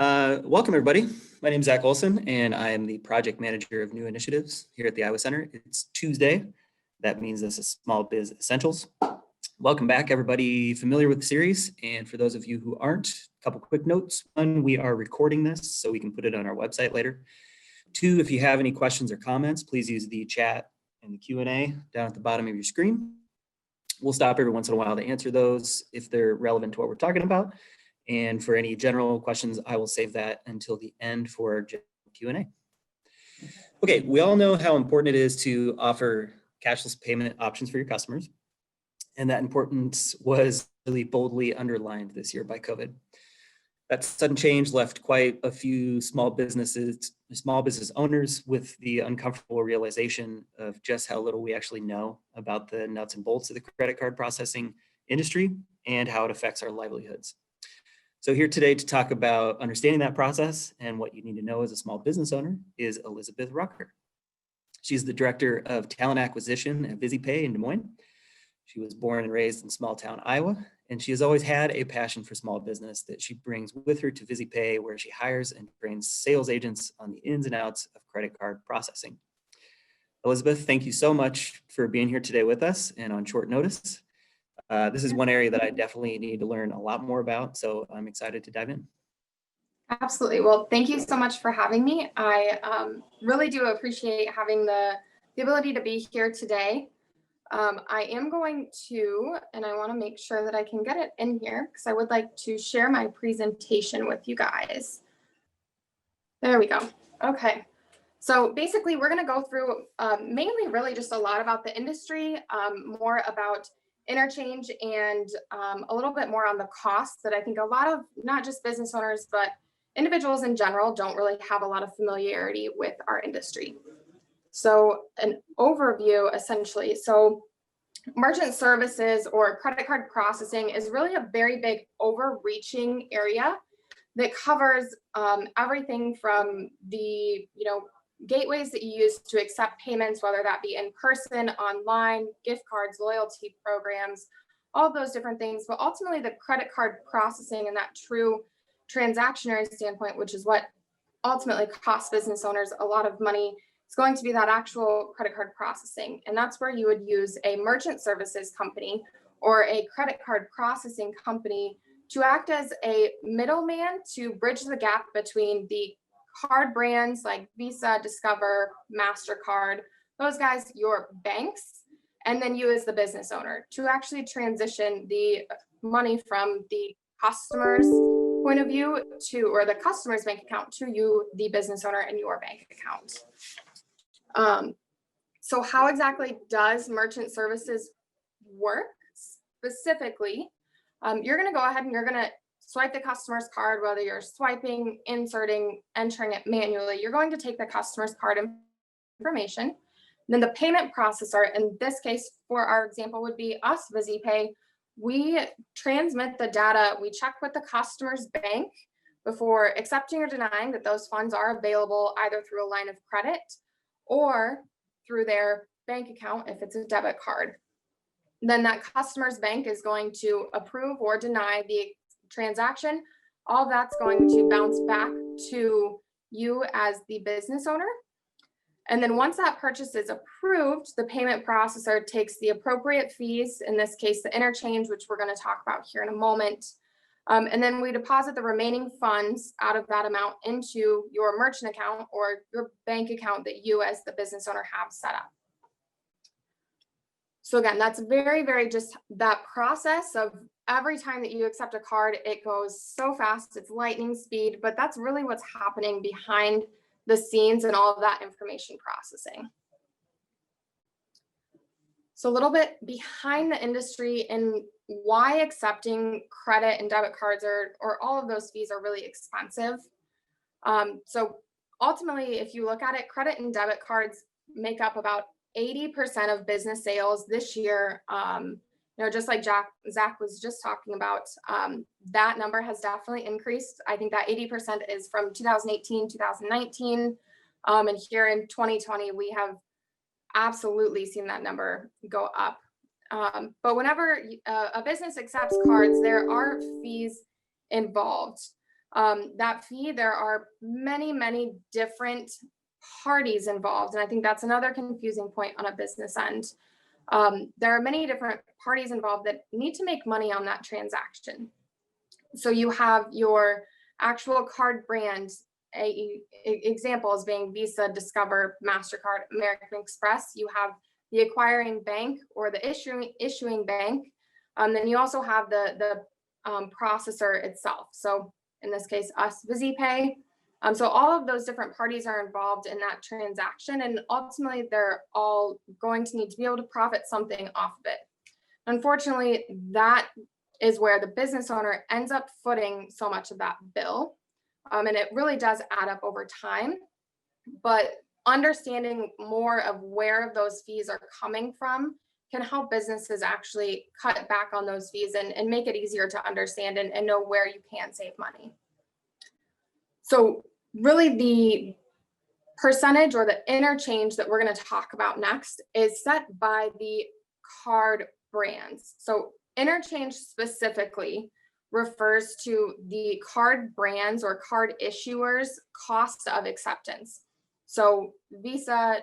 Welcome, everybody. My name is Zach Olson, and I am the project manager of new initiatives here at the Iowa Center. It's Tuesday. That means this is Small Biz Essentials. Welcome back, everybody familiar with the series. And for those of you who aren't, a couple quick notes. One, we are recording this so we can put it on our website later. Two, if you have any questions or comments, please use the chat and the Q&A down at the bottom of your screen. We'll stop every once in a while to answer those if they're relevant to what we're talking about. And for any general questions, I will save that until the end for general Q&A. Okay, we all know how important it is to offer cashless payment options for your customers. And that importance was really boldly underlined this year by COVID. That sudden change left quite a few small business owners with the uncomfortable realization of just how little we actually know about the nuts and bolts of the credit card processing industry and how it affects our livelihoods. So here today to talk about understanding that process and what you need to know as a small business owner is Elizabeth Rucker. She's the Director of Talent Acquisition at VisiPay in Des Moines. She was born and raised in small town Iowa, and she has always had a passion for small business that she brings with her to VisiPay, where she hires and trains sales agents on the ins and outs of credit card processing. Elizabeth, thank you so much for being here today with us and on short notice. This is one area that I definitely need to learn a lot more about, so I'm excited to dive in. Absolutely. Well, thank you so much for having me. I really do appreciate having the ability to be here today. I am going to, and I want to make sure that I can get it in here because I would like to share my presentation with you guys. There we go. Okay. So basically, we're going to go through mainly really just a lot about the industry, more about Interchange, and a little bit more on the costs that I think a lot of not just business owners, but individuals in general don't really have a lot of familiarity with our industry. So an overview essentially. So merchant services or credit card processing is really a very big overreaching area that covers everything from the, gateways that you use to accept payments, whether that be in person, online, gift cards, loyalty programs, all of those different things. But ultimately the credit card processing and that true transactionary standpoint, which is what ultimately costs business owners a lot of money, is going to be that actual credit card processing. And that's where you would use a merchant services company or a credit card processing company to act as a middleman to bridge the gap between the card brands like Visa, Discover, MasterCard, those guys, your banks, and then you as the business owner to actually transition the money from the customer's point of view to, or the customer's bank account to you, the business owner, and your bank account. So how exactly does merchant services work specifically? You're going to go ahead and you're going to swipe the customer's card, whether you're swiping, inserting, entering it manually. You're going to take the customer's card information. Then the payment processor, in this case, for our example, would be us, VisiPay. We transmit the data. We check with the customer's bank before accepting or denying that those funds are available either through a line of credit or through their bank account if it's a debit card. Then that customer's bank is going to approve or deny the transaction. All that's going to bounce back to you as the business owner. And then once that purchase is approved, the payment processor takes the appropriate fees, in this case, the interchange, which we're going to talk about here in a moment. And then we deposit the remaining funds out of that amount into your merchant account or your bank account that you as the business owner have set up. So again, that's very, very just that process of every time that you accept a card, it goes so fast, it's lightning speed, but that's really what's happening behind the scenes and all of that information processing. So a little bit behind the industry and why accepting credit and debit cards or all of those fees are really expensive. So ultimately, if you look at it, credit and debit cards make up about 80% of business sales this year. Just like Zach was just talking about, that number has definitely increased. I think that 80% is from 2018, 2019. And here in 2020, we have absolutely seen that number go up. But whenever a business accepts cards, there are fees involved. That fee, there are many, many different parties involved. And I think that's another confusing point on a business end. There are many different parties involved that need to make money on that transaction. So you have your actual card brand, examples being Visa, Discover, MasterCard, American Express. You have the acquiring bank or the issuing bank. Then you also have the processor itself. So in this case, us, VisiPay. So all of those different parties are involved in that transaction, and ultimately they're all going to need to be able to profit something off of it. Unfortunately, that is where the business owner ends up footing so much of that bill. And it really does add up over time. But understanding more of where those fees are coming from can help businesses actually cut back on those fees and make it easier to understand and know where you can save money. So really the percentage or the interchange that we're going to talk about next is set by the card brands. So interchange specifically refers to the card brands or card issuers' cost of acceptance. So Visa,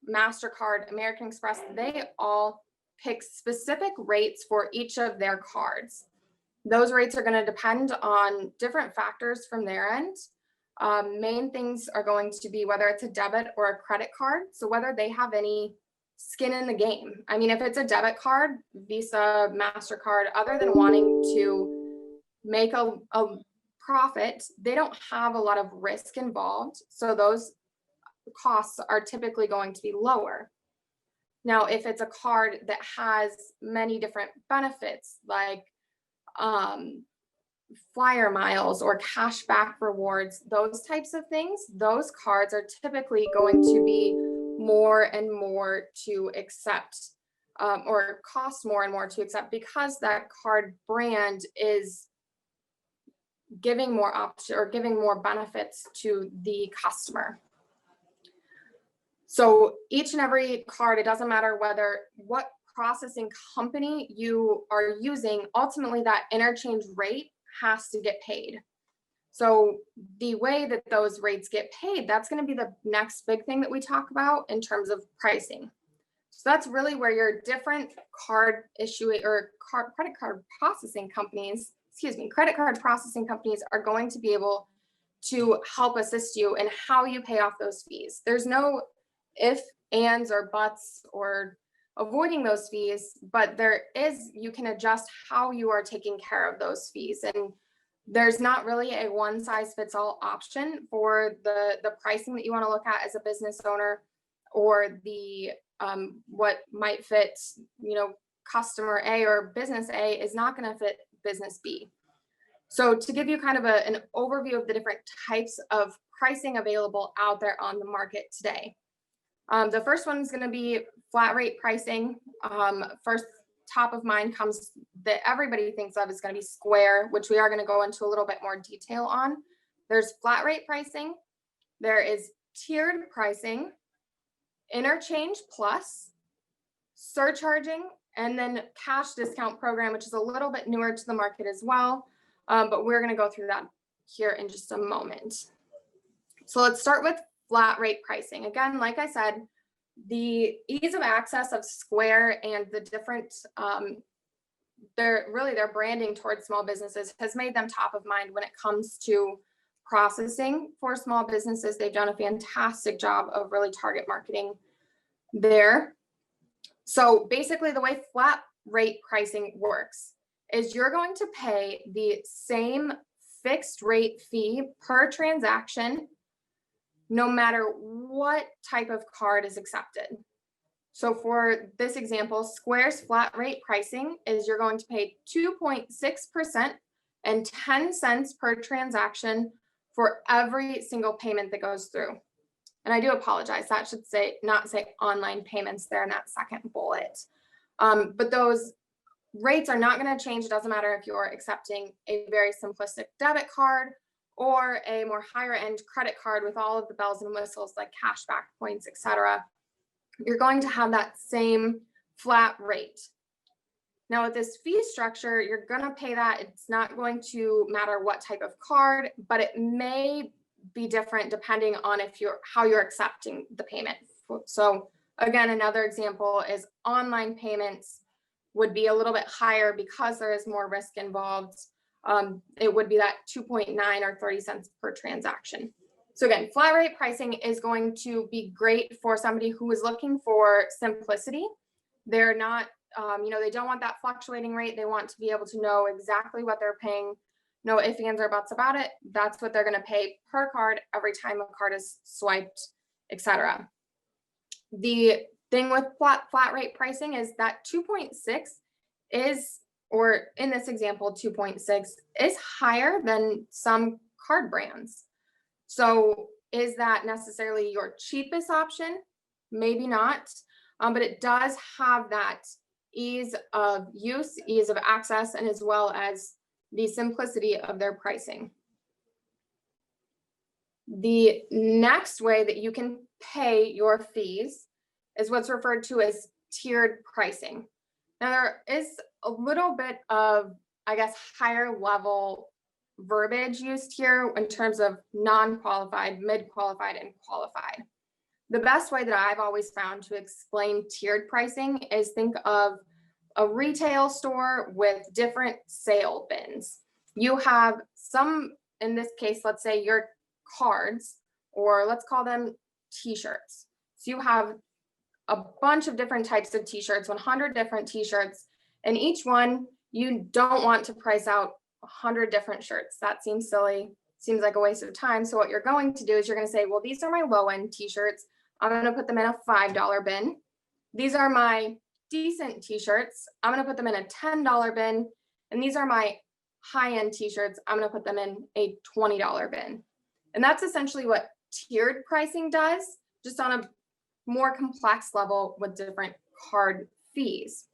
MasterCard, American Express, they all pick specific rates for each of their cards. Those rates are going to depend on different factors from their end. Main things are going to be whether it's a debit or a credit card. So whether they have any skin in the game. I mean, if it's a debit card, Visa, MasterCard, other than wanting to make a profit, they don't have a lot of risk involved. So those costs are typically going to be lower. Now, if it's a card that has many different benefits like flyer miles or cashback rewards, those types of things, those cards are typically going to be more and more to accept or cost more and more to accept because that card brand is giving more option or giving more benefits to the customer. So each and every card, it doesn't matter what processing company you are using, ultimately that interchange rate has to get paid. So the way that those rates get paid, that's going to be the next big thing that we talk about in terms of pricing. So that's really where your different card issuing or credit card processing companies are going to be able to help assist you in how you pay off those fees. There's no if, ands, or buts or avoiding those fees, but you can adjust how you are taking care of those fees. And there's not really a one size fits all option for the pricing that you want to look at as a business owner, or the what might fit, customer A or business A is not going to fit business B. So to give you kind of an overview of the different types of pricing available out there on the market today. The first one is going to be flat rate pricing. First top of mind comes that everybody thinks of is going to be Square, which we are going to go into a little bit more detail on. There's flat rate pricing. There is tiered pricing, interchange plus, surcharging, and then cash discount program, which is a little bit newer to the market as well. But we're going to go through that here in just a moment. So let's start with flat rate pricing. Again, like I said, the ease of access of Square and the different, their branding towards small businesses has made them top of mind when it comes to processing for small businesses. They've done a fantastic job of really target marketing there. So basically the way flat rate pricing works is you're going to pay the same fixed rate fee per transaction no matter what type of card is accepted. So for this example, Square's flat rate pricing is you're going to pay 2.6% and 10 cents per transaction for every single payment that goes through. And I do apologize, that should not say online payments there in that second bullet. But those rates are not going to change. It doesn't matter if you're accepting a very simplistic debit card or a more higher end credit card with all of the bells and whistles like cashback points, etc. You're going to have that same flat rate. Now with this fee structure, you're gonna pay that. It's not going to matter what type of card, but it may be different depending on how you're accepting the payment. So again, another example is online payments would be a little bit higher because there is more risk involved. It would be that 2.9 or 30 cents per transaction. So again, flat rate pricing is going to be great for somebody who is looking for simplicity. They're not, they don't want that fluctuating rate. They want to be able to know exactly what they're paying, no ifs, ands, or buts about it. That's what they're going to pay per card every time a card is swiped, etc. The thing with flat rate pricing is that 2.6 is, or in this example, 2.6 is higher than some card brands. So is that necessarily your cheapest option? Maybe not, but it does have that ease of use, ease of access, and as well as the simplicity of their pricing. The next way that you can pay your fees is what's referred to as tiered pricing. Now, there is a little bit of, I guess, higher level verbiage used here in terms of non-qualified, mid-qualified, and qualified. The best way that I've always found to explain tiered pricing is think of a retail store with different sale bins. You have some, in this case, let's say your cards, or let's call them t-shirts. So you have a bunch of different types of t-shirts, 100 different t-shirts, and each one you don't want to price out 100 different shirts. That seems silly, seems like a waste of time. So what you're going to do is you're going to say, well, these are my low-end t-shirts. I'm going to put them in a $5 bin. These are my decent t-shirts. I'm going to put them in a $10 bin. And these are my high-end t-shirts. I'm going to put them in a $20 bin. And that's essentially what tiered pricing does, just on a more complex level with different card fees.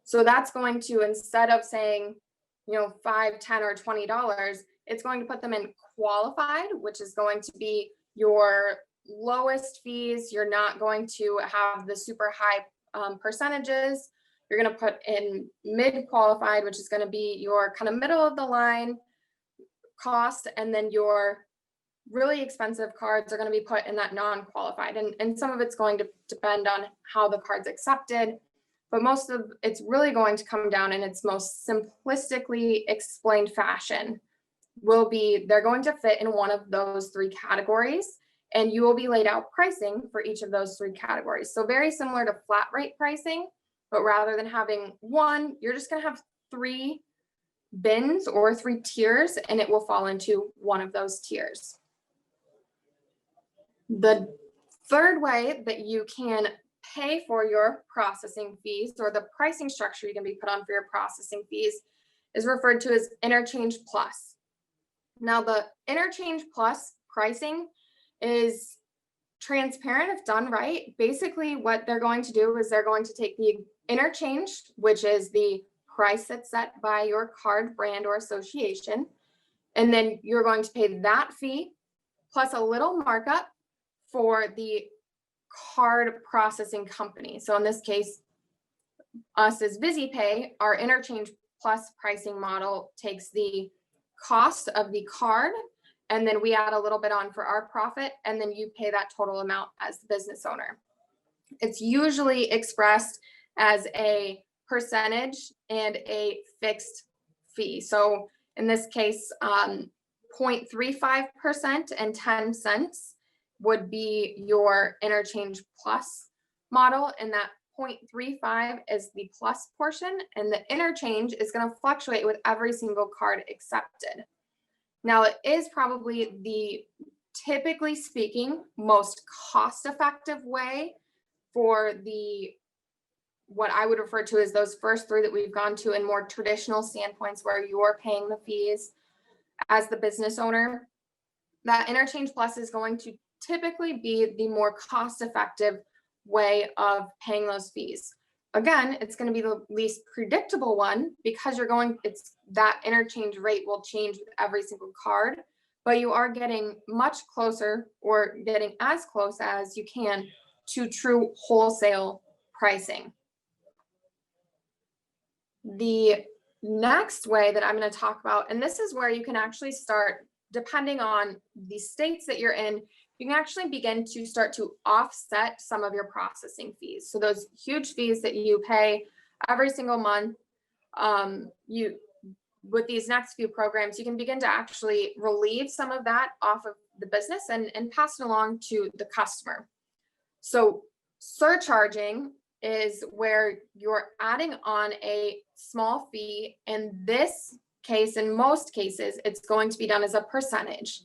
So that's going to, instead of saying, $5, $10, or $20, it's going to put them in qualified, which is going to be your lowest fees. You're not going to have the super high percentages. You're going to put in mid qualified, which is going to be your kind of middle of the line cost, and then your really expensive cards are going to be put in that non-qualified, and some of it's going to depend on how the card's accepted, but most of it's really going to come down in its most simplistically explained fashion will be they're going to fit in one of those three categories, and you will be laid out pricing for each of those three categories. So very similar to flat rate pricing, but rather than having one, you're just going to have three bins or three tiers, and it will fall into one of those tiers. The third way that you can pay for your processing fees, or the pricing structure you can be put on for your processing fees, is referred to as Interchange Plus. Now, the Interchange Plus pricing is transparent if done right. Basically, what they're going to do is they're going to take the interchange, which is the price that's set by your card brand or association, and then you're going to pay that fee plus a little markup for the card processing company. So in this case, us as VisiPay, our Interchange Plus pricing model takes the cost of the card, and then we add a little bit on for our profit, and then you pay that total amount as the business owner. It's usually expressed as a percentage and a fixed fee. So in this case, 0.35% and 10 cents would be your Interchange Plus model, and that 0.35 is the plus portion, and the interchange is going to fluctuate with every single card accepted. Now, it is probably the, typically speaking, most cost-effective way for the, what I would refer to as those first three that we've gone to in more traditional standpoints where you're paying the fees as the business owner. That Interchange Plus is going to typically be the more cost-effective way of paying those fees. Again, it's going to be the least predictable one because that interchange rate will change with every single card, but you are getting much closer, or getting as close as you can, to true wholesale pricing. The next way that I'm going to talk about, and this is where you can actually start, depending on the states that you're in, you can actually begin to start to offset some of your processing fees. So those huge fees that you pay every single month, you with these next few programs, you can begin to actually relieve some of that off of the business and pass it along to the customer. So surcharging is where you're adding on a small fee. In this case, in most cases, it's going to be done as a percentage.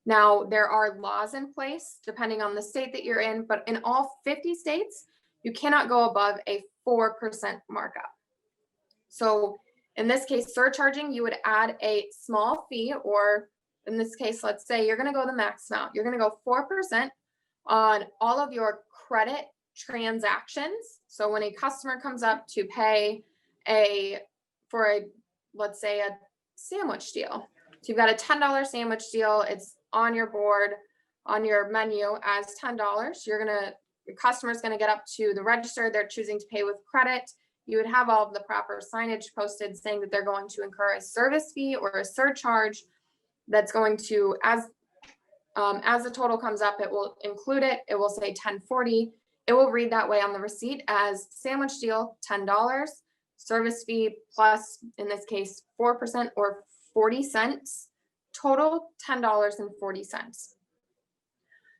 Now, there are laws in place depending on the state that you're in, but in all 50 states, you cannot go above a 4% markup. So in this case, surcharging, you would add a small fee, or in this case, let's say you're going to go the max amount. You're going to go 4% on all of your credit transactions. So when a customer comes up to pay let's say a sandwich deal. So you've got a $10 sandwich deal. It's on your board, on your menu as $10. Your customer's going to get up to the register. They're choosing to pay with credit. You would have all of the proper signage posted saying that they're going to incur a service fee or a surcharge that's going to, as the total comes up, it will include it. It will say 1040. It will read that way on the receipt as sandwich deal, $10, service fee plus, in this case, 4% or 40 cents, total $10.40.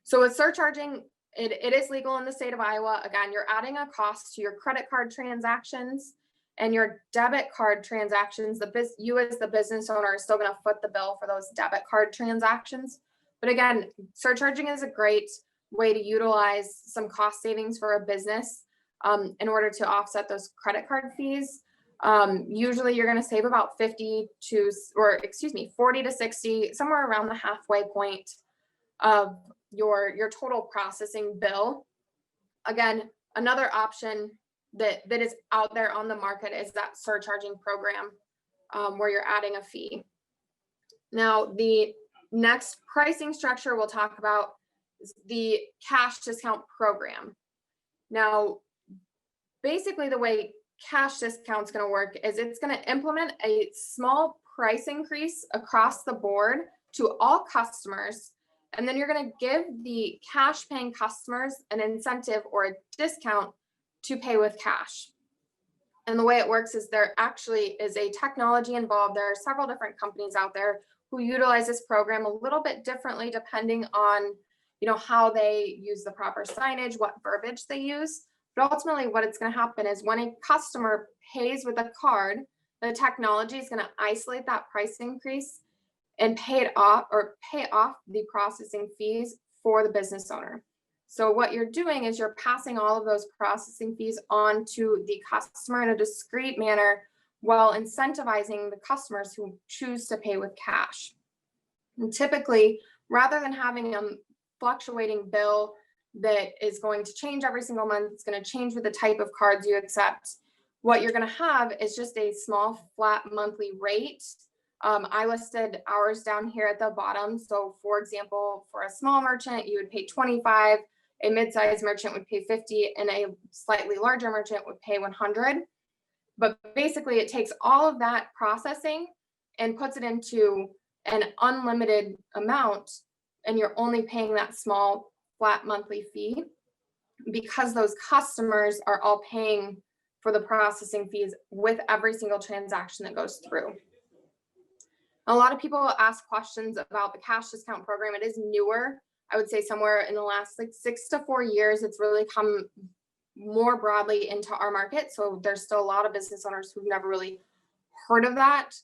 So with surcharging, it is legal in the state of Iowa. Again, you're adding a cost to your credit card transactions and your debit card transactions. You as the business owner are still going to foot the bill for those debit card transactions. But again, surcharging is a great way to utilize some cost savings for a business in order to offset those credit card fees. Usually you're going to save about 40 to 60, somewhere around the halfway point of your total processing bill. Again, another option that is out there on the market is that surcharging program where you're adding a fee. Now, the next pricing structure we'll talk about is the cash discount program. Now, basically the way cash discount is going to work is it's going to implement a small price increase across the board to all customers. And then you're going to give the cash paying customers an incentive or a discount to pay with cash. And the way it works is there actually is a technology involved. There are several different companies out there who utilize this program a little bit differently depending on, how they use the proper signage, what verbiage they use. But ultimately what it's going to happen is when a customer pays with a card, the technology is going to isolate that price increase and pay off the processing fees for the business owner. So what you're doing is you're passing all of those processing fees on to the customer in a discreet manner while incentivizing the customers who choose to pay with cash. And typically, rather than having a fluctuating bill that is going to change every single month, it's going to change with the type of cards you accept. What you're going to have is just a small flat monthly rate. I listed ours down here at the bottom. So for example, for a small merchant, you would pay 25, a mid-sized merchant would pay 50, and a slightly larger merchant would pay 100. But basically it takes all of that processing and puts it into an unlimited amount, and you're only paying that small flat monthly fee because those customers are all paying for the processing fees with every single transaction that goes through. A lot of people ask questions about the cash discount program. It is newer. I would say somewhere in the last 6 to 4 years, it's really come more broadly into our market. So there's still a lot of business owners who've never really heard of that.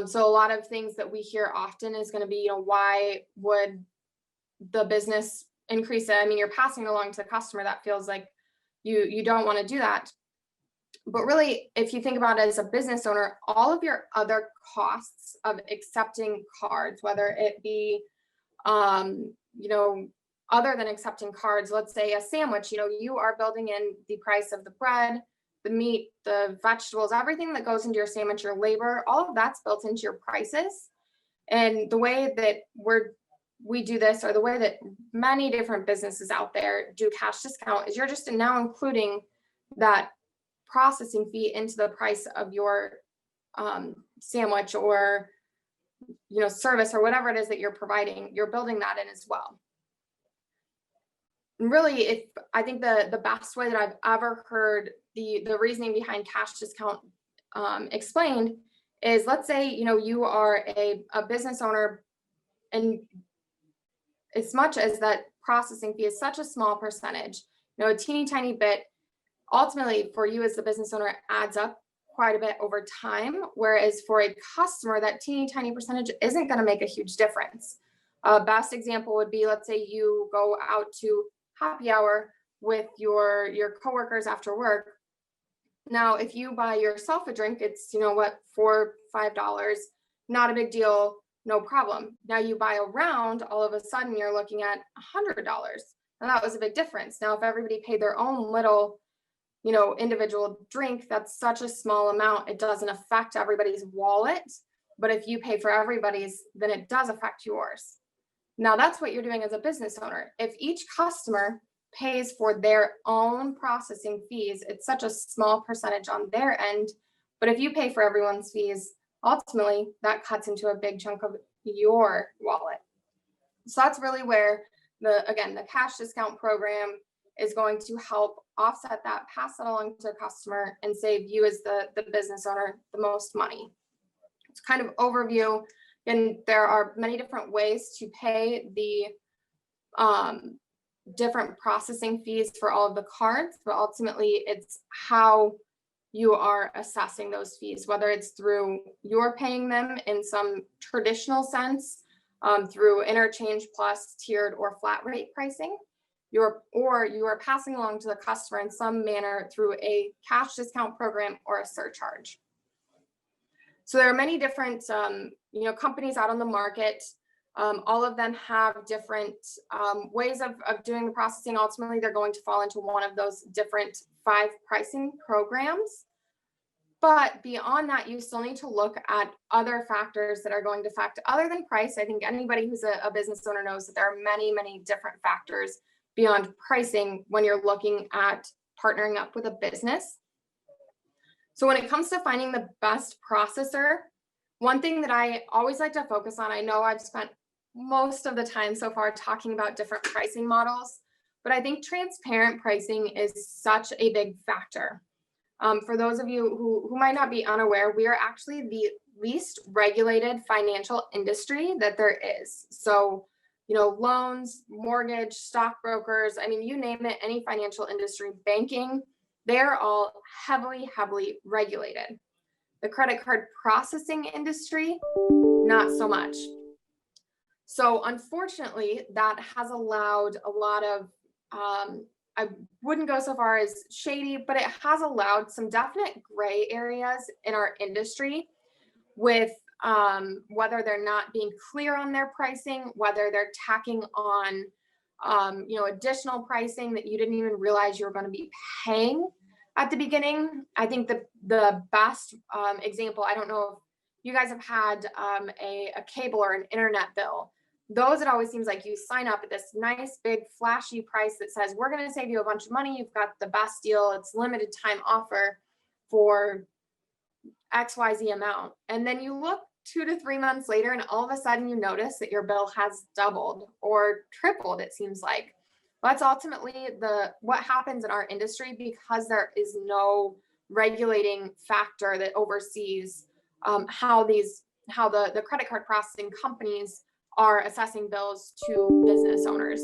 So a lot of things that we hear often is going to be, why would the business increase it? I mean, you're passing it along to the customer. That feels like you don't want to do that. But really, if you think about it as a business owner, all of your other costs of accepting cards, whether it be, other than accepting cards, let's say a sandwich, you are building in the price of the bread, the meat, the vegetables, everything that goes into your sandwich, your labor, all of that's built into your prices. And the way that we do this, or the way that many different businesses out there do cash discount, is you're just now including that processing fee into the price of your sandwich or service or whatever it is that you're providing, you're building that in as well. And really, I think the best way that I've ever heard the reasoning behind cash discount explained is, let's say you are a business owner, and as much as that processing fee is such a small percentage, a teeny tiny bit, ultimately for you as the business owner, it adds up quite a bit over time. Whereas for a customer, that teeny tiny percentage isn't going to make a huge difference. Best example would be, let's say you go out to happy hour with your coworkers after work. Now, if you buy yourself a drink, it's $4-5, not a big deal, no problem. Now you buy a round, all of a sudden you're looking at $100. Now that was a big difference. Now, if everybody paid their own little individual drink, that's such a small amount, it doesn't affect everybody's wallet. But if you pay for everybody's, then it does affect yours. Now that's what you're doing as a business owner. If each customer pays for their own processing fees, it's such a small percentage on their end. But if you pay for everyone's fees, ultimately that cuts into a big chunk of your wallet. So that's really where the cash discount program is going to help offset that, pass that along to the customer, and save you as the business owner the most money. It's kind of overview, and there are many different ways to pay the different processing fees for all of the cards, but ultimately it's how you are assessing those fees, whether it's through you're paying them in some traditional sense, through interchange plus tiered or flat rate pricing, or you are passing along to the customer in some manner through a cash discount program or a surcharge. So there are many different companies out on the market. All of them have different ways of doing the processing. Ultimately, they're going to fall into one of those different 5 pricing programs. But beyond that, you still need to look at other factors that are going to affect, other than price. I think anybody who's a business owner knows that there are many, many different factors beyond pricing when you're looking at partnering up with a business. So when it comes to finding the best processor, one thing that I always like to focus on, I know I've spent most of the time so far talking about different pricing models, but I think transparent pricing is such a big factor. For those of you who might not be unaware, we are actually the least regulated financial industry that there is. So, loans, mortgage, stockbrokers, I mean, you name it, any financial industry, banking, they're all heavily, heavily regulated. The credit card processing industry, not so much. So unfortunately, that has allowed a lot of, I wouldn't go so far as shady, but it has allowed some definite gray areas in our industry with whether they're not being clear on their pricing, whether they're tacking on, additional pricing that you didn't even realize you were going to be paying at the beginning. I think the best example, I don't know if you guys have had a cable or an internet bill. Those, it always seems like you sign up at this nice big flashy price that says, we're going to save you a bunch of money. You've got the best deal. It's limited time offer for XYZ amount. And then you look 2 to 3 months later, and all of a sudden you notice that your bill has doubled or tripled, it seems like. That's ultimately what happens in our industry because there is no regulating factor that oversees how the credit card processing companies are assessing bills to business owners.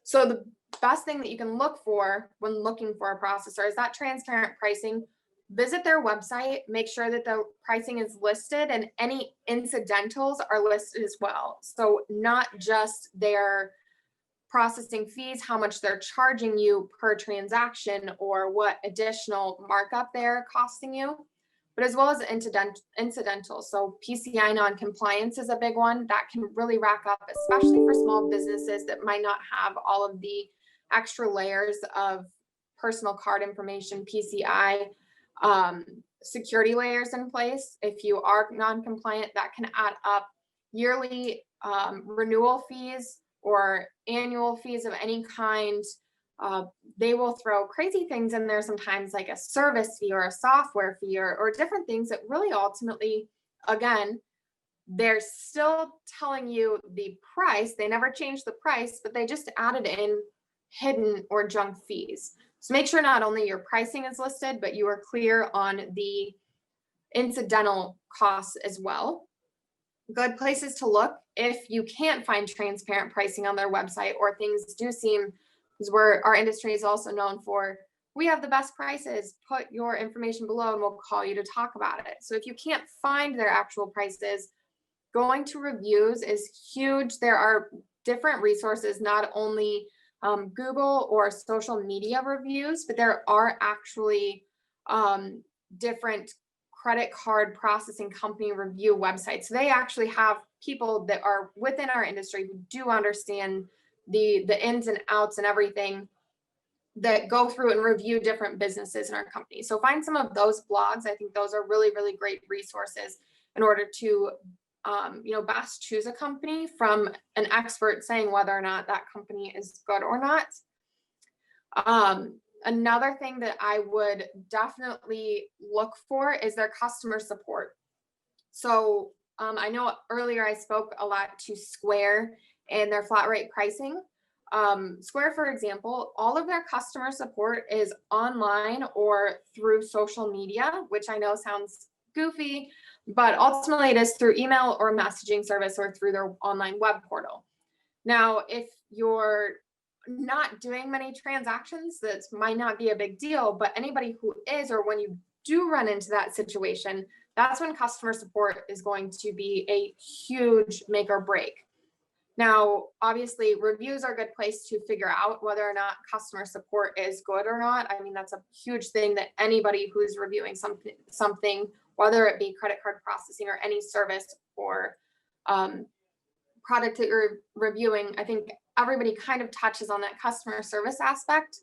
So the best thing that you can look for when looking for a processor is that transparent pricing. Visit their website, make sure that the pricing is listed and any incidentals are listed as well. So not just their processing fees, how much they're charging you per transaction or what additional markup they're costing you, but as well as incidental. So PCI non-compliance is a big one that can really rack up, especially for small businesses that might not have all of the extra layers of personal card information, PCI, security layers in place. If you are non-compliant, that can add up yearly renewal fees or annual fees of any kind, they will throw crazy things in there sometimes, like a service fee or a software fee or different things that really ultimately, again, they're still telling you the price. They never changed the price, but they just added in hidden or junk fees. So make sure not only your pricing is listed, but you are clear on the incidental costs as well. Good places to look if you can't find transparent pricing on their website, or things do seem, because our industry is also known for, we have the best prices, put your information below and we'll call you to talk about it. So if you can't find their actual prices, going to reviews is huge. There are different resources, not only Google or social media reviews, but there are actually different credit card processing company review websites. So they actually have people that are within our industry who do understand the ins and outs and everything, that go through and review different businesses in our company. So find some of those blogs. I think those are really, really great resources in order to best choose a company from an expert saying whether or not that company is good or not. Another thing that I would definitely look for is their customer support. So I know earlier I spoke a lot to Square and their flat rate pricing. Square, for example, all of their customer support is online or through social media, which I know sounds goofy, but ultimately it is through email or messaging service or through their online web portal. Now, if you're not doing many transactions, that might not be a big deal, but anybody who is, or when you do run into that situation, that's when customer support is going to be a huge make or break. Now, obviously, reviews are a good place to figure out whether or not customer support is good or not. I mean, that's a huge thing that anybody who's reviewing something, whether it be credit card processing or any service or product that you're reviewing, I think everybody kind of touches on that customer service aspect.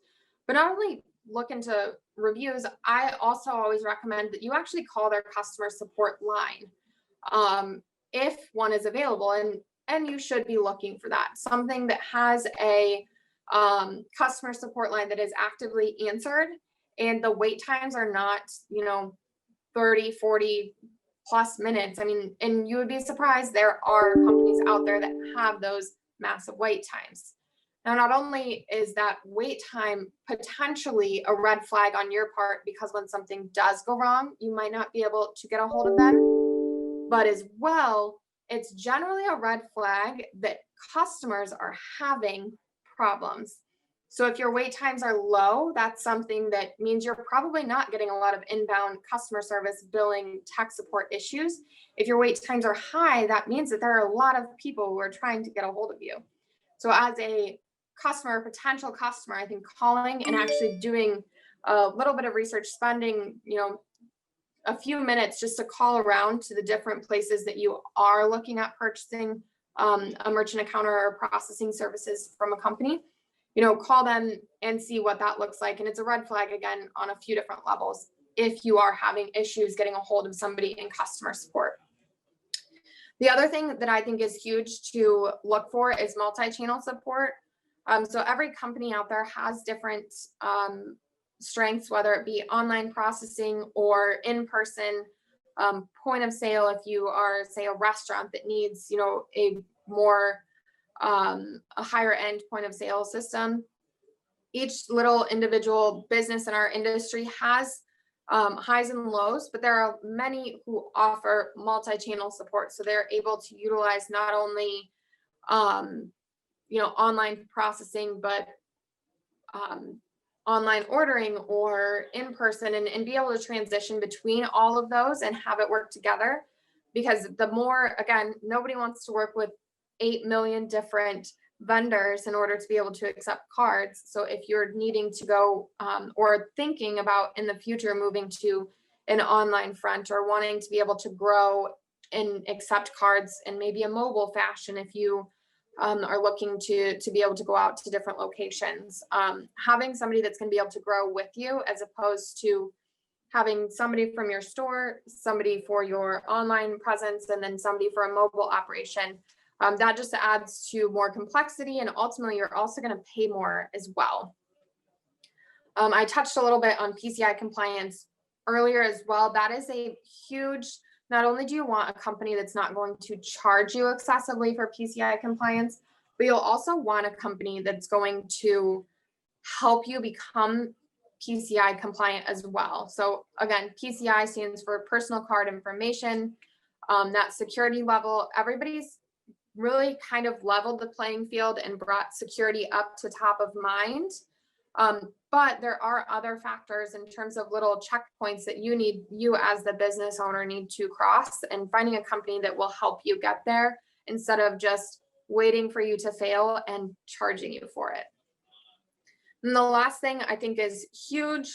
But not only look into reviews, I also always recommend that you actually call their customer support line if one is available, and you should be looking for that. Something that has a customer support line that is actively answered, and the wait times are not 30, 40 plus minutes. I mean, and you would be surprised, there are companies out there that have those massive wait times. Now, not only is that wait time potentially a red flag on your part, because when something does go wrong, you might not be able to get a hold of them, but as well, it's generally a red flag that customers are having problems. So if your wait times are low, that's something that means you're probably not getting a lot of inbound customer service, billing, tech support issues. If your wait times are high, that means that there are a lot of people who are trying to get a hold of you. So as a customer, potential customer, I think calling and actually doing a little bit of research, spending, a few minutes just to call around to the different places that you are looking at purchasing a merchant account or processing services from a company, call them and see what that looks like. And it's a red flag, again, on a few different levels if you are having issues getting a hold of somebody in customer support. The other thing that I think is huge to look for is multi-channel support. So every company out there has different strengths, whether it be online processing or in-person point of sale. If you are, say, a restaurant that needs, a more a higher end point of sale system, each little individual business in our industry has highs and lows, but there are many who offer multi-channel support. So they're able to utilize not only, online processing, but online ordering or in person, and be able to transition between all of those and have it work together. Because the more, again, nobody wants to work with 8 million different vendors in order to be able to accept cards. So if you're needing to go or thinking about in the future moving to an online front, or wanting to be able to grow and accept cards in maybe a mobile fashion, if you are looking to be able to go out to different locations, having somebody that's going to be able to grow with you, as opposed to having somebody from your store, somebody for your online presence, and then somebody for a mobile operation. That just adds to more complexity, and ultimately you're also going to pay more as well. I touched a little bit on PCI compliance earlier as well. That is a huge, not only do you want a company that's not going to charge you excessively for PCI compliance, but you'll also want a company that's going to help you become PCI compliant as well. So again, PCI stands for personal card information, that security level. Everybody's really kind of leveled the playing field and brought security up to top of mind. But there are other factors in terms of little checkpoints that you as the business owner need to cross, and finding a company that will help you get there instead of just waiting for you to fail and charging you for it. And the last thing I think is huge,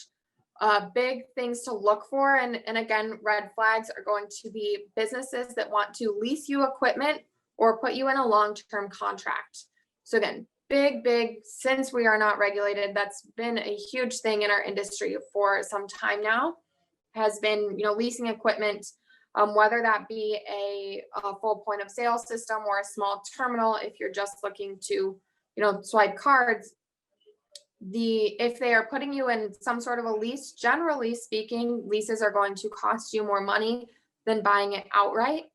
big things to look for. And again, red flags are going to be businesses that want to lease you equipment or put you in a long-term contract. So again, big, since we are not regulated, that's been a huge thing in our industry for some time now, has been, leasing equipment, whether that be a full point of sale system or a small terminal. If you're just looking to, swipe cards, if they are putting you in some sort of a lease, generally speaking, leases are going to cost you more money than buying it outright.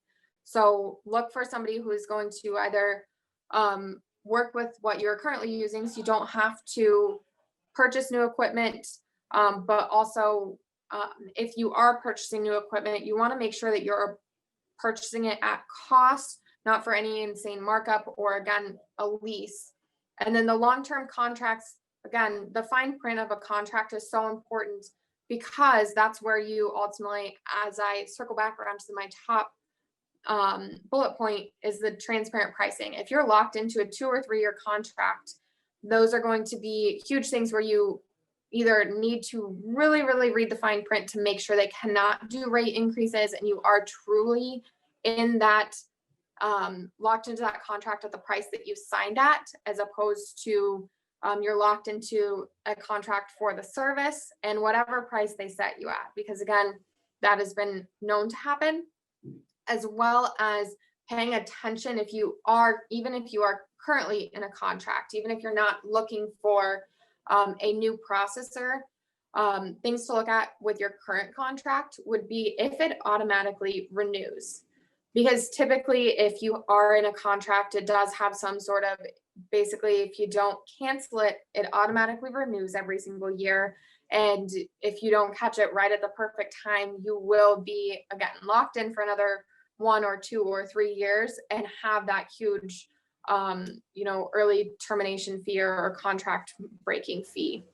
So look for somebody who is going to either work with what you're currently using, so you don't have to purchase new equipment, but also if you are purchasing new equipment, you want to make sure that you're purchasing it at cost, not for any insane markup or, again, a lease. And then the long-term contracts, again, the fine print of a contract is so important, because that's where you ultimately, as I circle back around to my top bullet point, is the transparent pricing. If you're locked into a 2 or 3 year contract, those are going to be huge things where you either need to really read the fine print to make sure they cannot do rate increases, and you are truly in that locked into that contract at the price that you signed at, as opposed to you're locked into a contract for the service and whatever price they set you at, because again, that has been known to happen. As well as paying attention, even if you are currently in a contract, even if you're not looking for a new processor, things to look at with your current contract would be if it automatically renews. Because typically, if you are in a contract, it does have some sort of, basically, if you don't cancel it, it automatically renews every single year. And if you don't catch it right at the perfect time, you will be, again, locked in for another 1 or 2 or 3 years and have that huge, early termination fee or contract breaking fee.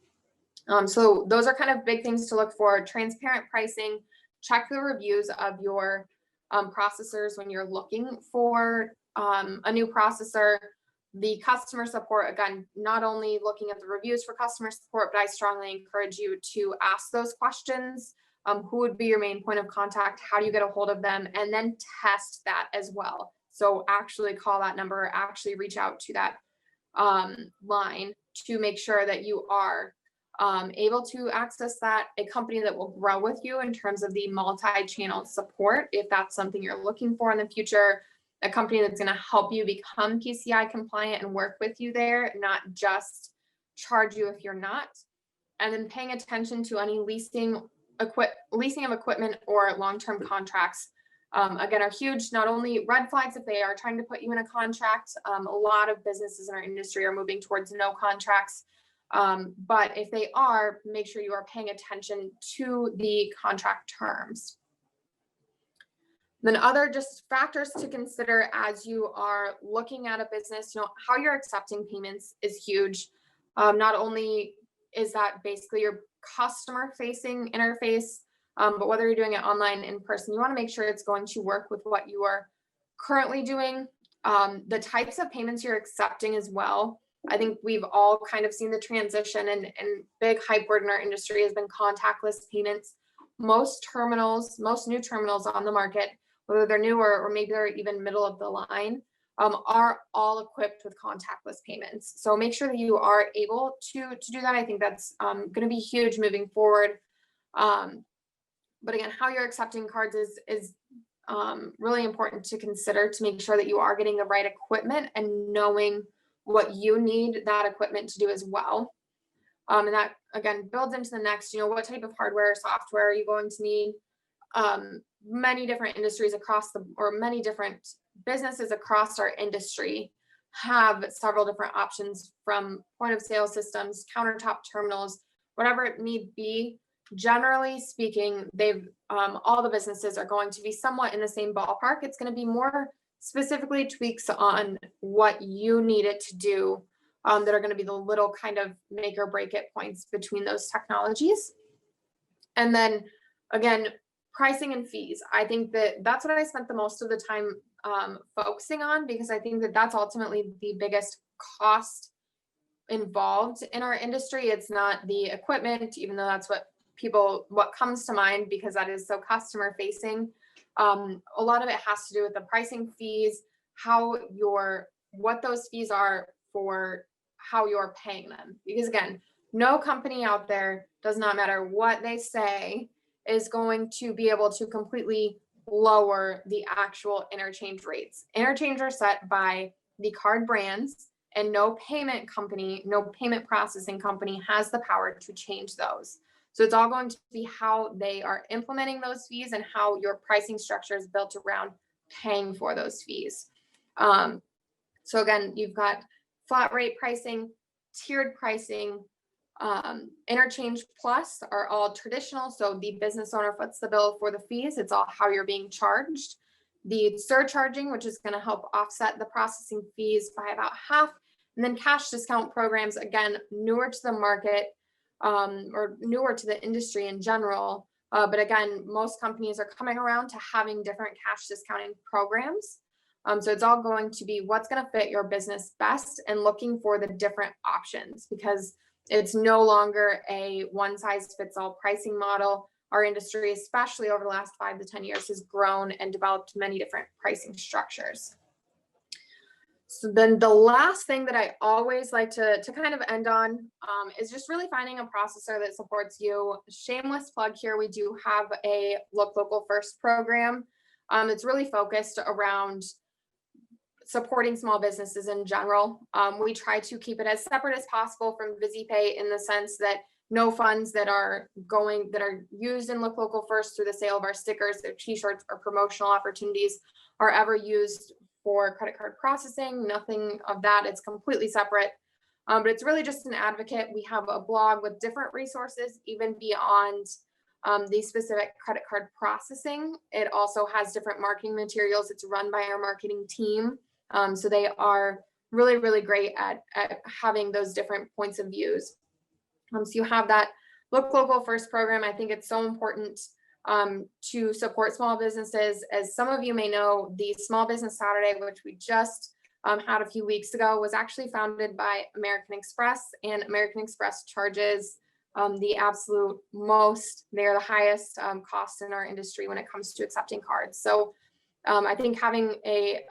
So those are kind of big things to look for. Transparent pricing, check the reviews of your processors when you're looking for a new processor. The customer support, again, not only looking at the reviews for customer support, but I strongly encourage you to ask those questions. Who would be your main point of contact? How do you get a hold of them? And then test that as well. So actually call that number, actually reach out to that line to make sure that you are able to access a company that will grow with you in terms of the multi-channel support, if that's something you're looking for in the future. A company that's going to help you become PCI compliant and work with you there, not just charge you if you're not. And then paying attention to any leasing of equipment or long-term contracts, again, are huge. Not only red flags if they are trying to put you in a contract. A lot of businesses in our industry are moving towards no contracts. But if they are, make sure you are paying attention to the contract terms. Then other just factors to consider as you are looking at a business, how you're accepting payments is huge. Not only is that basically your customer facing interface, but whether you're doing it online, in person, you want to make sure it's going to work with what you are currently doing. The types of payments you're accepting as well. I think we've all kind of seen the transition, and big hype word in our industry has been contactless payments. Most new terminals on the market, whether they're new or maybe they're even middle of the line, are all equipped with contactless payments. So make sure that you are able to do that. I think that's going to be huge moving forward. But again, how you're accepting cards is really important to consider, to make sure that you are getting the right equipment and knowing what you need that equipment to do as well. And that again builds into the next, what type of hardware or software are you going to need? Many different industries many different businesses across our industry have several different options, from point of sale systems, countertop terminals, whatever it may be. Generally speaking, all the businesses are going to be somewhat in the same ballpark. It's going to be more specifically tweaks on what you need it to do, that are going to be the little kind of make or break it points between those technologies. And then again, pricing and fees. I think that's what I spent the most of the time focusing on, because I think that's ultimately the biggest cost involved in our industry. It's not the equipment, even though that's what comes to mind, because that is so customer facing. A lot of it has to do with the pricing fees, what those fees are for how you're paying them. Because again, no company out there, does not matter what they say, is going to be able to completely lower the actual interchange rates. Interchange are set by the card brands, and no payment processing company has the power to change those. So it's all going to be how they are implementing those fees and how your pricing structure is built around paying for those fees. So again, you've got flat rate pricing, tiered pricing, Interchange Plus are all traditional. So the business owner foots the bill for the fees. It's all how you're being charged. The surcharging, which is going to help offset the processing fees by about half. And then cash discount programs, again, newer to the market, or newer to the industry in general. But again, most companies are coming around to having different cash discounting programs. So it's all going to be what's going to fit your business best, and looking for the different options, because it's no longer a one size fits all pricing model. Our industry, especially over the last 5 to 10 years, has grown and developed many different pricing structures. So then the last thing that I always like to kind of end on is just really finding a processor that supports you. Shameless plug here, we do have a Look Local First program. It's really focused around supporting small businesses in general. We try to keep it as separate as possible from VisiPay, in the sense that no funds that are used in Look Local First through the sale of our stickers, their t-shirts, or promotional opportunities are ever used for credit card processing. Nothing of that. It's completely separate. But it's really just an advocate. We have a blog with different resources, even beyond the specific credit card processing. It also has different marketing materials. It's run by our marketing team. So they are really, really great at having those different points of views. So you have that Look Local First program. I think it's so important to support small businesses. As some of you may know, the Small Business Saturday, which we just had a few weeks ago, was actually founded by American Express, and American Express charges the absolute most. They're the highest cost in our industry when it comes to accepting cards. So I think having a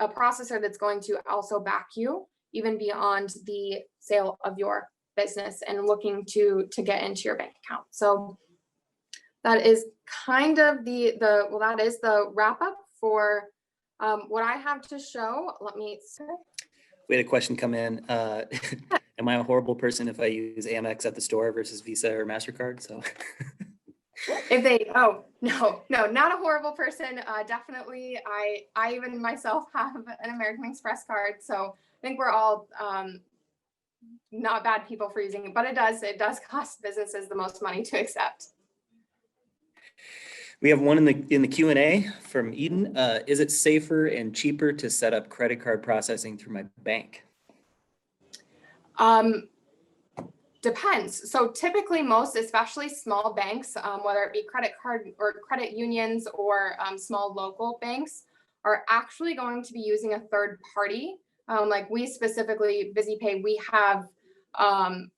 processor that's going to also back you even beyond the sale of your business and looking to get into your bank account. So that is kind of that is the wrap up for what I have to show. We had a question come in. Am I a horrible person if I use Amex at the store versus Visa or MasterCard? So no, not a horrible person. Definitely. I even myself have an American Express card. So I think we're all not bad people for using it, but it does cost businesses the most money to accept. We have one in the Q&A from Eden. Is it safer and cheaper to set up credit card processing through my bank? Depends. So typically most, especially small banks, whether it be credit card or credit unions or small local banks, are actually going to be using a third party. Like we specifically, VisiPay, we have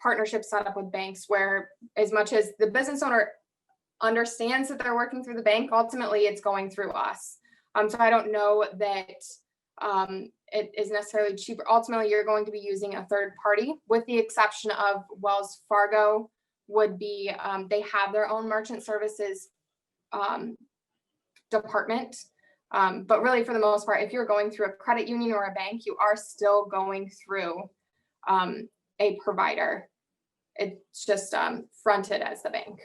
partnerships set up with banks where, as much as the business owner understands that they're working through the bank, ultimately it's going through us. So I don't know that it is necessarily cheaper. Ultimately, you're going to be using a third party, with the exception of Wells Fargo would be, they have their own merchant services department. But really, for the most part, if you're going through a credit union or a bank, you are still going through a provider. it's just fronted as the bank.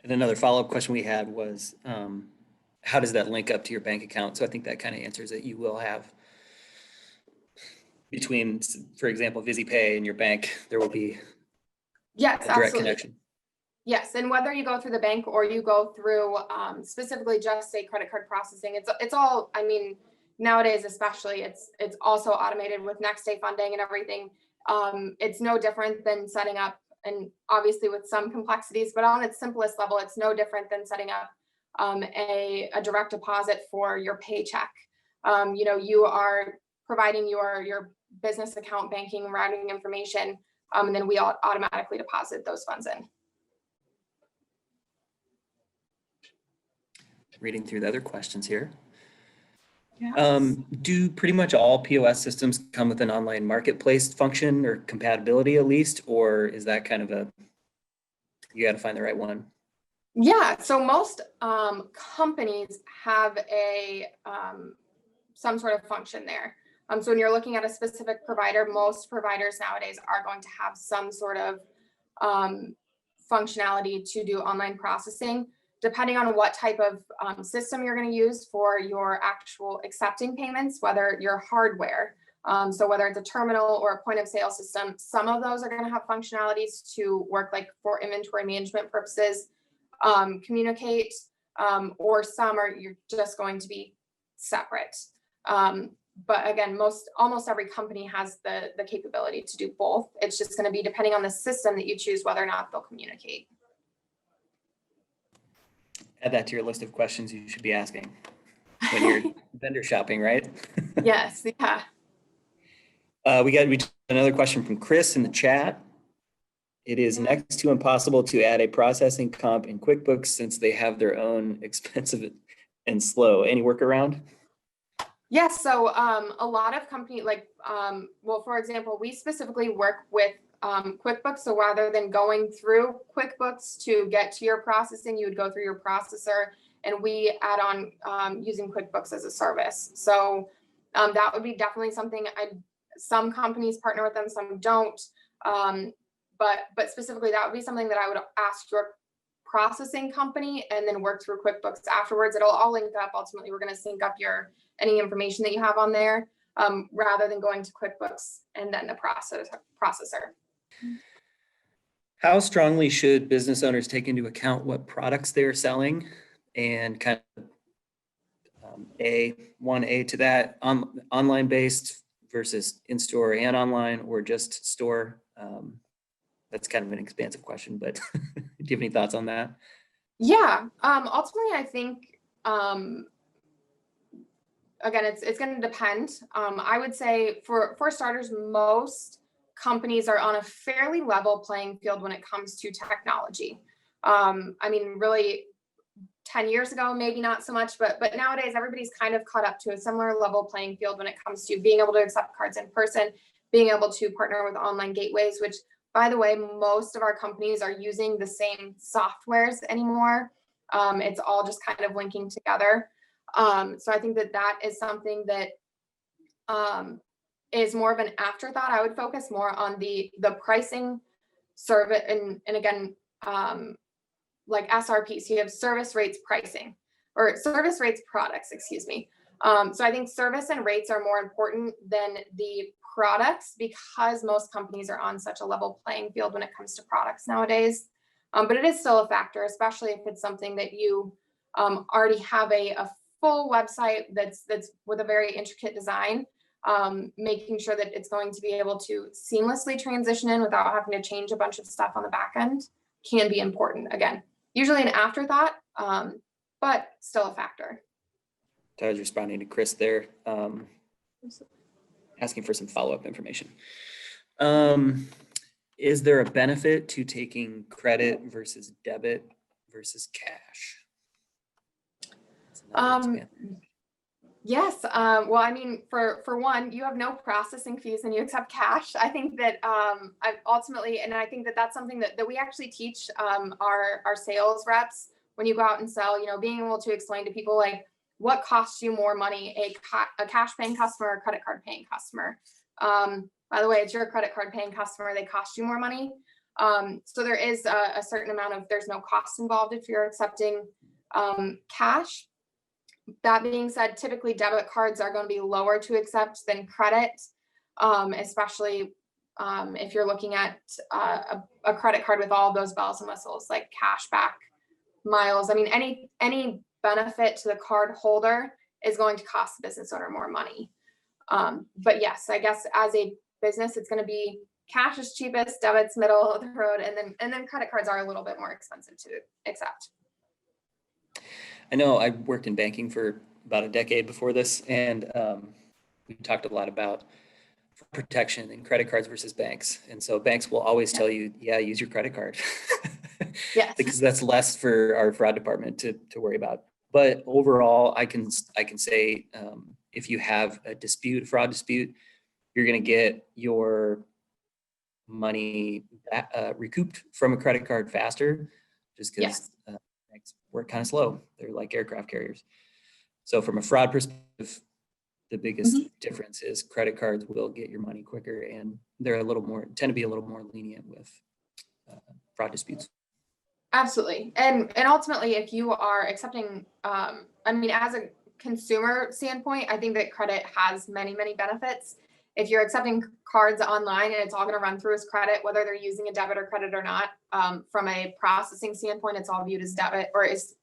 And another follow-up question we had was, how does that link up to your bank account? So I think that kind of answers it. You will have between, for example, VisiPay and your bank, there will be Yes, a direct absolutely. connection. Yes, and whether you go through the bank or you go through specifically just say credit card processing, it's all, I mean, nowadays especially, it's also automated with next day funding and everything. It's no different than setting up, and obviously with some complexities, but on its simplest level, it's no different than setting up a direct deposit for your paycheck. You know, you are providing your business account banking routing information, and then we automatically deposit those funds in. Reading through the other questions here. Yes. Do pretty much all POS systems come with an online marketplace function or compatibility at least, or is that kind of you got to find the right one? Yeah, so most companies have some sort of function there. So when you're looking at a specific provider, most providers nowadays are going to have some sort of functionality to do online processing, depending on what type of system you're going to use for your actual accepting payments, whether your hardware. So whether it's a terminal or a point of sale system, some of those are going to have functionalities to work like for inventory management purposes, communicate, or some are you're just going to be separate. But again, almost every company has the capability to do both. It's just going to be depending on the system that you choose whether or not they'll communicate. Add that to your list of questions you should be asking when you're vendor shopping, right? Yes, yeah. We got another question from Chris in the chat. It is next to impossible to add a processing comp in QuickBooks since they have their own expensive and slow. Any workaround? Yes, so a lot of companies well, for example, we specifically work with QuickBooks. So rather than going through QuickBooks to get to your processing, you would go through your processor, and we add on using QuickBooks as a service. So that would be definitely something. Some companies partner with them, some don't. But specifically, that would be something that I would ask your processing company and then work through QuickBooks afterwards. It'll all link up. Ultimately, we're going to sync up any information that you have on there, rather than going to QuickBooks and then the processor. How strongly should business owners take into account what products they're selling and kind of A to that online based versus in-store and online, or just store? That's kind of an expansive question, but do you have any thoughts on that? Yeah, ultimately, I think, again, it's going to depend. I would say for starters, most companies are on a fairly level playing field when it comes to technology. I mean, really 10 years ago, maybe not so much, but nowadays everybody's kind of caught up to a similar level playing field when it comes to being able to accept cards in person, being able to partner with online gateways, which, by the way, most of our companies are using the same softwares anymore. It's all just kind of linking together. So I think that is something that is more of an afterthought. I would focus more on the pricing service, and again, like SRP. So you have service rates pricing, or service rates products, excuse me. So I think service and rates are more important than the products, because most companies are on such a level playing field when it comes to products nowadays. But it is still a factor, especially if it's something that you already have a full website that's with a very intricate design. Making sure that it's going to be able to seamlessly transition in without having to change a bunch of stuff on the back end can be important. Again, usually an afterthought, but still a factor. So I was responding to Chris there, asking for some follow-up information. Is there a benefit to taking credit versus debit versus cash? Yes. Well, I mean, for one, you have no processing fees and you accept cash. I think that ultimately, and I think that that's something that we actually teach our sales reps when you go out and sell, being able to explain to people like what costs you more money, a cash paying customer or a credit card paying customer. By the way, it's your credit card paying customer, they cost you more money. So there is a certain amount of, there's no cost involved if you're accepting cash. That being said, typically debit cards are going to be lower to accept than credit, especially if you're looking at a credit card with all those bells and whistles like cash back, miles. I mean, any benefit to the card holder is going to cost the business owner more money. But yes, I guess as a business, it's going to be cash is cheapest, debit's middle of the road, and then credit cards are a little bit more expensive to accept. I know I worked in banking for about a decade before this, and we talked a lot about protection and credit cards versus banks. And so banks will always tell you, yeah, use your credit card. Yes. Because that's less for our fraud department to worry about. But overall, I can say if you have a fraud dispute, you're going to get your money recouped from a credit card faster, just because banks work kind of slow. They're like aircraft carriers. So from a fraud perspective, the biggest difference is credit cards will get your money quicker, and they're tend to be a little more lenient with fraud disputes. Absolutely. And ultimately, if you are accepting, I mean, as a consumer standpoint, I think that credit has many, many benefits. If you're accepting cards online and it's all going to run through as credit, whether they're using a debit or credit or not, from a processing standpoint, it's all viewed as debit, or it's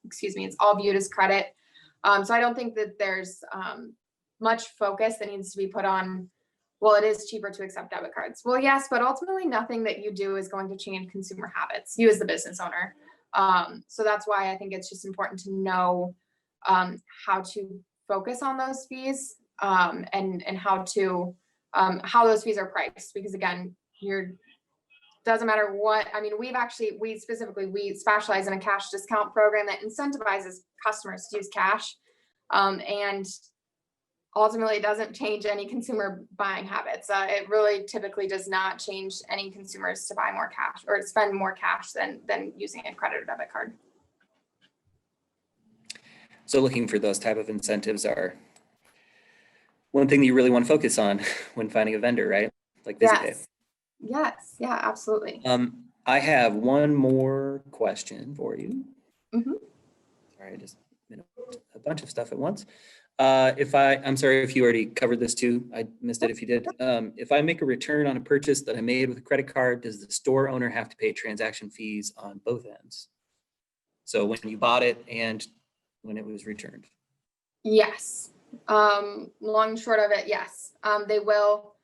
all viewed as credit. So I don't think that there's much focus that needs to be put on, well, it is cheaper to accept debit cards. Well, yes, but ultimately nothing that you do is going to change consumer habits, you as the business owner. So that's why I think it's just important to know how to focus on those fees, and how those fees are priced, because again, doesn't matter what, I mean, we specialize in a cash discount program that incentivizes customers to use cash. And ultimately it doesn't change any consumer buying habits. It really typically does not change any consumers to buy more cash or to spend more cash than using a credit or debit card. So looking for those type of incentives are one thing that you really want to focus on when finding a vendor, right? Like VisiPay. Yes. Yeah, absolutely. I have one more question for you. Sorry, I just a bunch of stuff at once. I'm sorry if you already covered this too. I missed it if you did. If I make a return on a purchase that I made with a credit card, does the store owner have to pay transaction fees on both ends? So when you bought it and when it was returned? Yes. Long and short of it, yes. They will,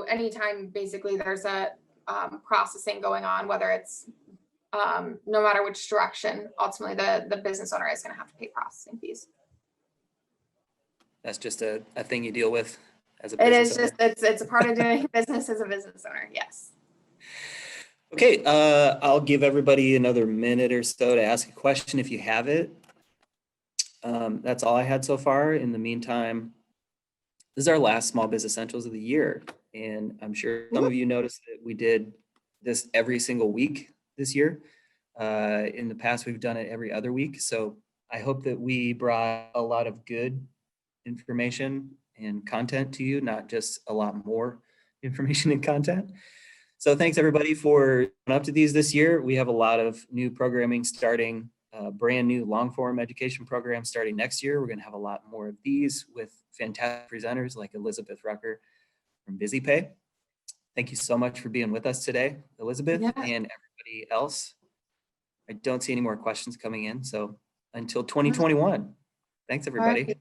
anytime basically there's a processing going on, whether it's no matter which direction, ultimately the business owner is going to have to pay processing fees. That's just a thing you deal with as a business owner? It's a part of doing business as a business owner, yes. Okay, I'll give everybody another minute or so to ask a question if you have it. That's all I had so far. In the meantime, this is our last Small Business Essentials of the year. And I'm sure some of you noticed that we did this every single week this year. In the past, we've done it every other week. So I hope that we brought a lot of good information and content to you, not just a lot more information and content. So thanks everybody for coming up to these this year. We have a lot of new programming starting, brand new long form education program starting next year. We're going to have a lot more of these with fantastic presenters like Elizabeth Rucker from VisiPay. Thank you so much for being with us today, Elizabeth, and everybody else. I don't see any more questions coming in. So until 2021, thanks everybody. Right.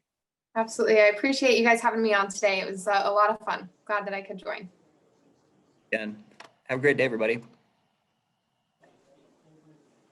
Absolutely. I appreciate you guys having me on today. It was a lot of fun. Glad that I could join. And have a great day, everybody.